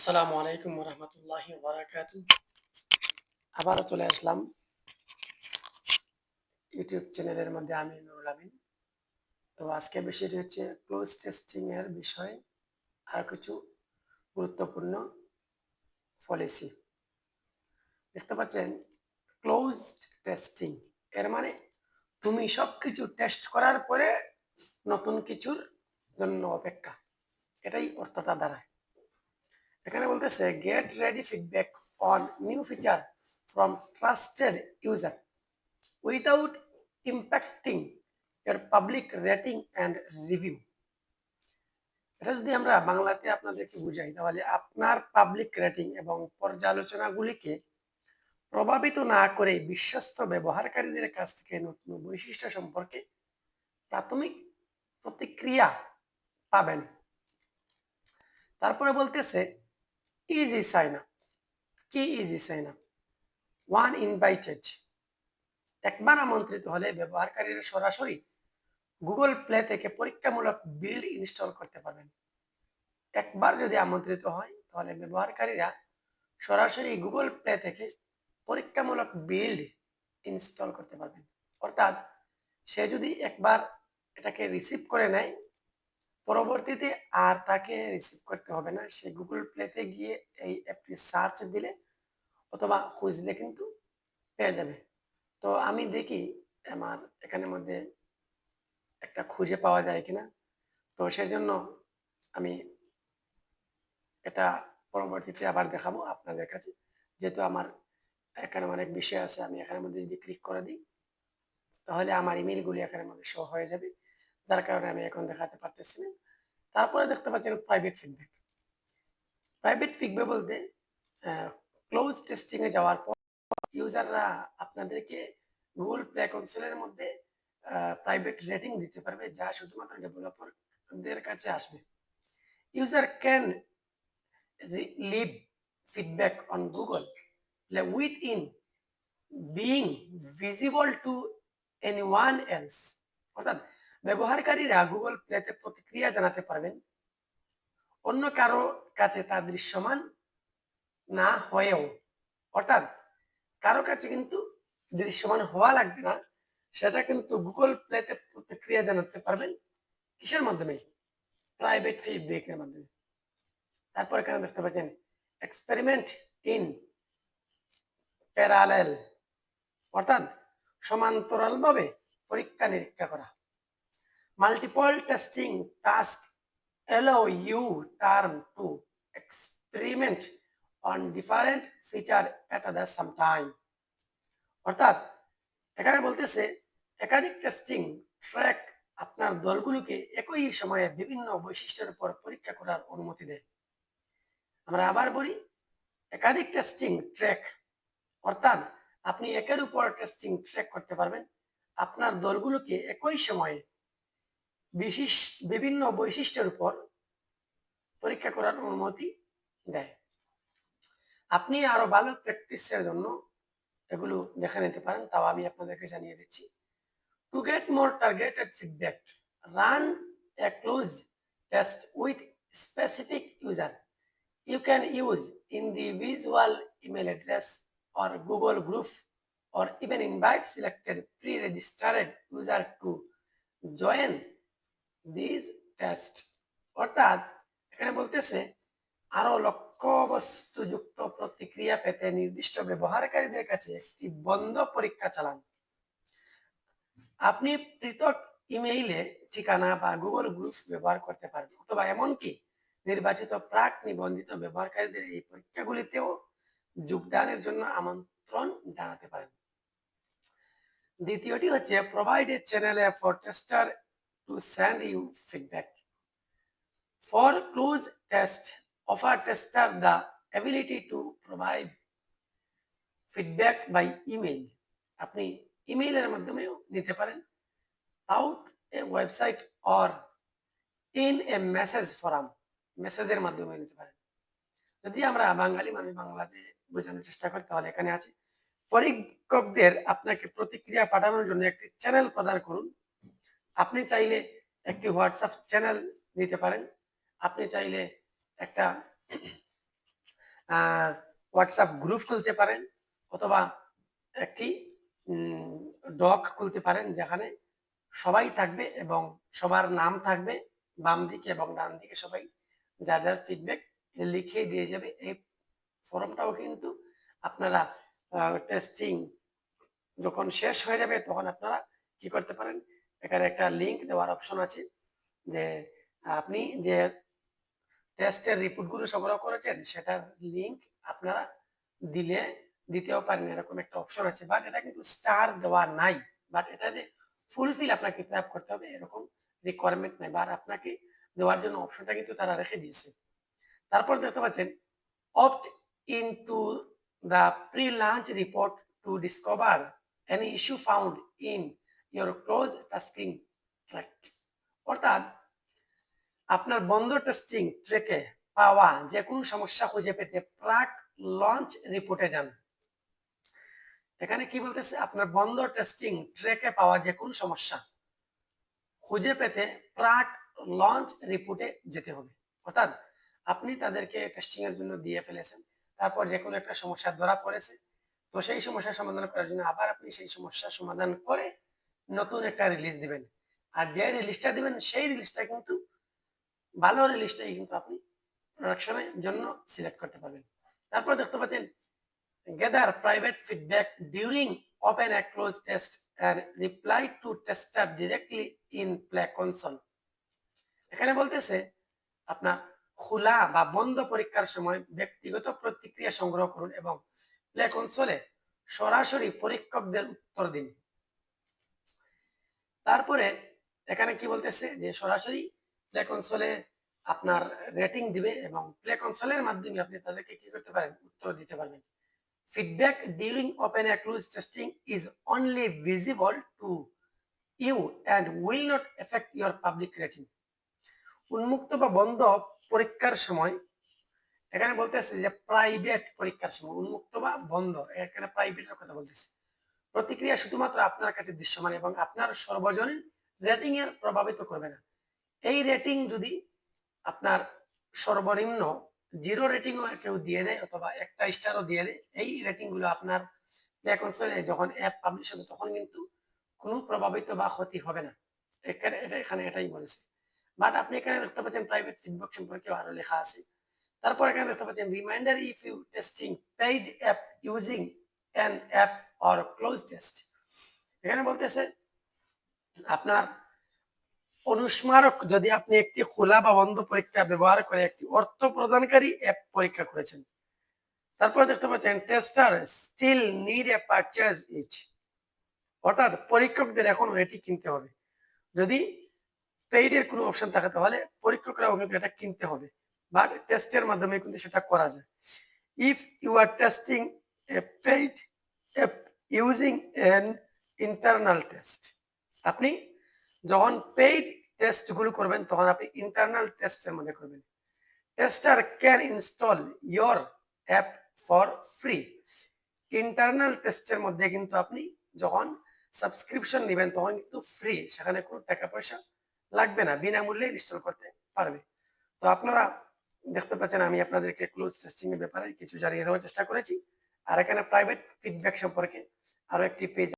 আসসালামু আলাইকুম রহমতুল্লাহি বারাকাতু। আবারও চলে আসলাম ইউটিউব চ্যানেলের মধ্যে। আমি নুরুল আমিন। তো আজকে বিষয়টি হচ্ছে ক্লোজ টেস্টিং এর বিষয়ে আর কিছু গুরুত্বপূর্ণ পলিসি। দেখতে পাচ্ছেন ক্লোজড টেস্টিং এর মানে তুমি সবকিছু টেস্ট করার পরে নতুন কিছুর জন্য অপেক্ষা, এটাই অর্থটা দাঁড়ায়। এখানে বলতেছে get ready feedback on new feature from trusted user without impacting এর পাবলিক রেটিং অ্যান্ড রিভিউ। এটা যদি আমরা বাংলাতে আপনাদেরকে বুঝাই তাহলে আপনার পাবলিক রেটিং এবং পর্যালোচনাগুলিকে প্রভাবিত না করে বিশ্বস্ত ব্যবহারকারীদের কাছ থেকে নতুন বৈশিষ্ট্য সম্পর্কে প্রাথমিক প্রতিক্রিয়া পাবেন। তারপরে বলতেছে ইজি সাইন আপ। কি easy sign up? One invited, একবার আমন্ত্রিত হলে ব্যবহারকারীরা সরাসরি গুগল প্লে থেকে পরীক্ষামূলক বিল্ড ইনস্টল করতে পারবেন। একবার যদি আমন্ত্রিত হয় তাহলে ব্যবহারকারীরা সরাসরি গুগল প্লে থেকে পরীক্ষামূলক বিল্ড ইনস্টল করতে পারবেন। অর্থাৎ সে যদি একবার এটাকে রিসিভ করে নেয়, পরবর্তীতে আর তাকে রিসিভ করতে হবে না। সে গুগল প্লেতে গিয়ে এই অ্যাপটি সার্চ দিলে অথবা খুঁজলে কিন্তু পেয়ে যাবে। তো আমি দেখি আমার এখানের মধ্যে একটা খুঁজে পাওয়া যায় কিনা। তো সেজন্য আমি এটা পরবর্তীতে আবার দেখাবো আপনাদের কাছে। যেহেতু আমার এখানে অনেক বিষয় আছে, আমি এখানের মধ্যে যদি ক্লিক করে দিই তাহলে আমার ইমেলগুলি এখানের মধ্যে শো হয়ে যাবে, যার কারণে আমি এখন দেখাতে পারতেছি না। তারপরে দেখতে পাচ্ছেন প্রাইভেট ফিডব্যাক। প্রাইভেট ফিডব্যাক বলতে ক্লোজ টেস্টিং এ যাওয়ার পর ইউজাররা আপনাদেরকে গুগল প্লে কনসোলের মধ্যে প্রাইভেট রেটিং দিতে পারবে, যা শুধুমাত্র ডেভেলপারদের কাছে আসবে। User can leave feedback on Google like within being visible to anyone else। অর্থাৎ ব্যবহারকারীরা গুগল প্লেতে প্রতিক্রিয়া জানাতে পারবেন অন্য কারো কাছে তা দৃশ্যমান না হয়েও। অর্থাৎ কারো কাছে কিন্তু দৃশ্যমান হওয়া লাগবে না, সেটা কিন্তু গুগল প্লেতে প্রতিক্রিয়া জানাতে পারবেন। কিসের মাধ্যমে? প্রাইভেট ফিডব্যাকের মাধ্যমে। তারপর এখানে দেখতে পাচ্ছেন এক্সপেরিমেন্ট ইন প্যারালেল, অর্থাৎ সমান্তরালভাবে পরীক্ষা নিরীক্ষা করা। Multiple testing task allow you term to experiment on different feature at the same time। অর্থাৎ এখানে বলতেছে একাধিক টেস্টিং ট্র্যাক আপনার দলগুলোকে একই সময়ে বিভিন্ন বৈশিষ্ট্যের উপর পরীক্ষা করার অনুমতি দেয়। আমরা আবার বলি, একাধিক টেস্টিং ট্র্যাক অর্থাৎ আপনি একের উপর টেস্টিং ট্র্যাক করতে পারবেন, আপনার দলগুলোকে একই সময়ে বিভিন্ন বৈশিষ্ট্যের উপর পরীক্ষা করার অনুমতি দেয়। আপনি আরো ভালো প্র্যাকটিসের জন্য এগুলো দেখে নিতে পারেন, তাও আমি আপনাদেরকে জানিয়ে দিচ্ছি। To get more targeted feedback, run a cloze test with specific user. You can use individual email address or Google group or even invite selected pre-registered user to join these tests। অর্থাৎ এখানে বলতেছে আরো লক্ষ্যবস্তুযুক্ত প্রতিক্রিয়া পেতে নির্দিষ্ট ব্যবহারকারীদের কাছে একটি বন্ধ পরীক্ষা চালান। আপনি পৃথক ইমেইলে ঠিকানা বা গুগল গ্রুপ ব্যবহার করতে পারেন, অথবা এমনকি নির্বাচিত প্রাক নিবন্ধিত ব্যবহারকারীদের এই পরীক্ষাগুলিতেও যোগদানের জন্য আমন্ত্রণ জানাতে পারেন। দ্বিতীয়টি হচ্ছে provide a channel for tester to send you feedback. For close test offer tester the ability to provide feedback by email. আপনি ইমেইলের মাধ্যমেও নিতে পারেন, out a website or in a message forum, মেসেজের মাধ্যমে নিতে পারেন। যদি আমরা বাঙালি মানুষ বাংলাতে বোঝানোর চেষ্টা করি তাহলে এখানে আছে পরীক্ষকদের আপনাকে প্রতিক্রিয়া পাঠানোর জন্য একটি চ্যানেল প্রদান করুন। আপনি চাইলে একটি হোয়াটসঅ্যাপ চ্যানেল নিতে পারেন, আপনি চাইলে একটা হোয়াটসঅ্যাপ গ্রুপ খুলতে পারেন, অথবা একটি ডক খুলতে পারেন যেখানে সবাই থাকবে এবং সবার নাম থাকবে বাম দিকে এবং ডান দিকে, সবাই যার যার ফিডব্যাক লিখে দিয়ে যাবে। এই ফর্মটাও কিন্তু আপনারা টেস্টিং যখন শেষ হয়ে যাবে তখন আপনারা কি করতে পারেন, এখানে একটা লিংক দেওয়ার অপশন আছে, যে আপনি যে টেস্টের রিপোর্টগুলো সংগ্রহ করেছেন সেটার লিংক আপনারা দিতেও পারেন, এরকম একটা অপশন আছে। বাট এটা কিন্তু স্টার দেওয়া নাই, বাট এটা যে ফুলফিল আপনাকে ফিল আপ করতে হবে এরকম রিকোয়ারমেন্ট নাই, বাট আপনাকে দেওয়ার জন্য অপশনটা কিন্তু তারা রেখে দিয়েছে। তারপর দেখতে পাচ্ছেন opt into the pre-launch report to discover any issue found in your close tasking track, অর্থাৎ আপনার বন্ধ টেস্টিং ট্রেকে পাওয়া যে কোনো সমস্যা খুঁজে পেতে প্রাক লঞ্চ রিপোর্টে যান। এখানে কি বলতেছে, আপনার বন্ধ টেস্টিং ট্রেকে পাওয়া যে কোনো সমস্যা খুঁজে পেতে প্রাক লঞ্চ রিপোর্টে যেতে হবে। অর্থাৎ আপনি তাদেরকে টেস্টিং এর জন্য দিয়ে ফেলেছেন, তারপর যে কোনো একটা সমস্যা ধরা পড়েছে, তো সেই সমস্যার সমাধান করার জন্য আবার আপনি সেই সমস্যার সমাধান করে নতুন একটা রিলিজ দিবেন। আর যে রিলিজটা দিবেন সেই রিলিজটা কিন্তু ভালো রিলিজটাই কিন্তু আপনি প্রোডাকশনের জন্য সিলেক্ট করতে পারবেন। তারপর দেখতে পাচ্ছেন gather private feedback during open and close test and reply to tester directly in play console। এখানে বলতেছে আপনার খোলা বা বন্ধ পরীক্ষার সময় ব্যক্তিগত প্রতিক্রিয়া সংগ্রহ করুন এবং প্লে কনসোলে সরাসরি পরীক্ষকদের উত্তর দিন। তারপরে এখানে কি বলতেছে যে সরাসরি প্লে কনসোলে আপনার রেটিং দিবে এবং প্লে কনসোলের মাধ্যমে আপনি তাদেরকে কি করতে পারেন, উত্তর দিতে পারবেন। Feedback during open and close testing is only visible to you and will not affect your public rating। উন্মুক্ত বা বন্ধ পরীক্ষার সময় এখানে বলতেছে যে প্রাইভেট পরীক্ষার সময় উন্মুক্ত বা বন্ধ, এখানে প্রাইভেটের কথা বলতেছে, প্রতিক্রিয়া শুধুমাত্র আপনার কাছে দৃশ্যমান এবং আপনার সর্বজনীন রেটিং এর প্রভাবিত করবে না। এই রেটিং যদি আপনার সর্বনিম্ন 0 রেটিংও কেউ দিয়ে দেয় অথবা একটা স্টারও দিয়ে দেয়, এই রেটিং গুলো আপনার প্লে কনসোলে যখন অ্যাপ পাবলিশ হবে তখন কিন্তু কোনো প্রভাবিত বা ক্ষতি হবে না। এখানে এটাই বলেছে। বাট আপনি এখানে দেখতে পাচ্ছেন প্রাইভেট ফিডব্যাক সম্পর্কে আরো লেখা আছে। তারপর এখানে দেখতে পাচ্ছেন reminder if you testing paid app using an app or close test. এখানে বলতেছে আপনার অনুস্মারক যদি আপনি একটি খোলা বা বন্ধ পরীক্ষা ব্যবহার করে একটি অর্থ প্রদানকারী অ্যাপ পরীক্ষা করেছেন। তারপর দেখতে পাচ্ছেন tester still need a purchase it, অর্থাৎ পরীক্ষকদের এখন এটি কিনতে হবে। যদি পেইডের কোনো অপশন থাকে তাহলে পরীক্ষকরাও কিন্তু এটা কিনতে হবে, বাট টেস্টের মাধ্যমে কিন্তু সেটা করা যায়। If you are testing a paid app using an internal test, আপনি যখন পেইড টেস্ট গুলো করবেন তখন আপনি ইন্টারনাল টেস্টের মধ্যে করবেন। Tester can install your app for free. Internal টেস্টের মধ্যে কিন্তু আপনি যখন সাবস্ক্রিপশন নেবেন তখন কিন্তু ফ্রি, সেখানে কোনো টাকা পয়সা লাগবে না, বিনামূল্যে ইনস্টল করতে পারবে। তো আপনারা দেখতে পাচ্ছেন আমি আপনাদেরকে ক্লোজ টেস্টিং এর ব্যাপারে কিছু জানিয়ে দেওয়ার চেষ্টা করেছি। আর এখানে প্রাইভেট ফিডব্যাক সম্পর্কে আরো একটি পেজ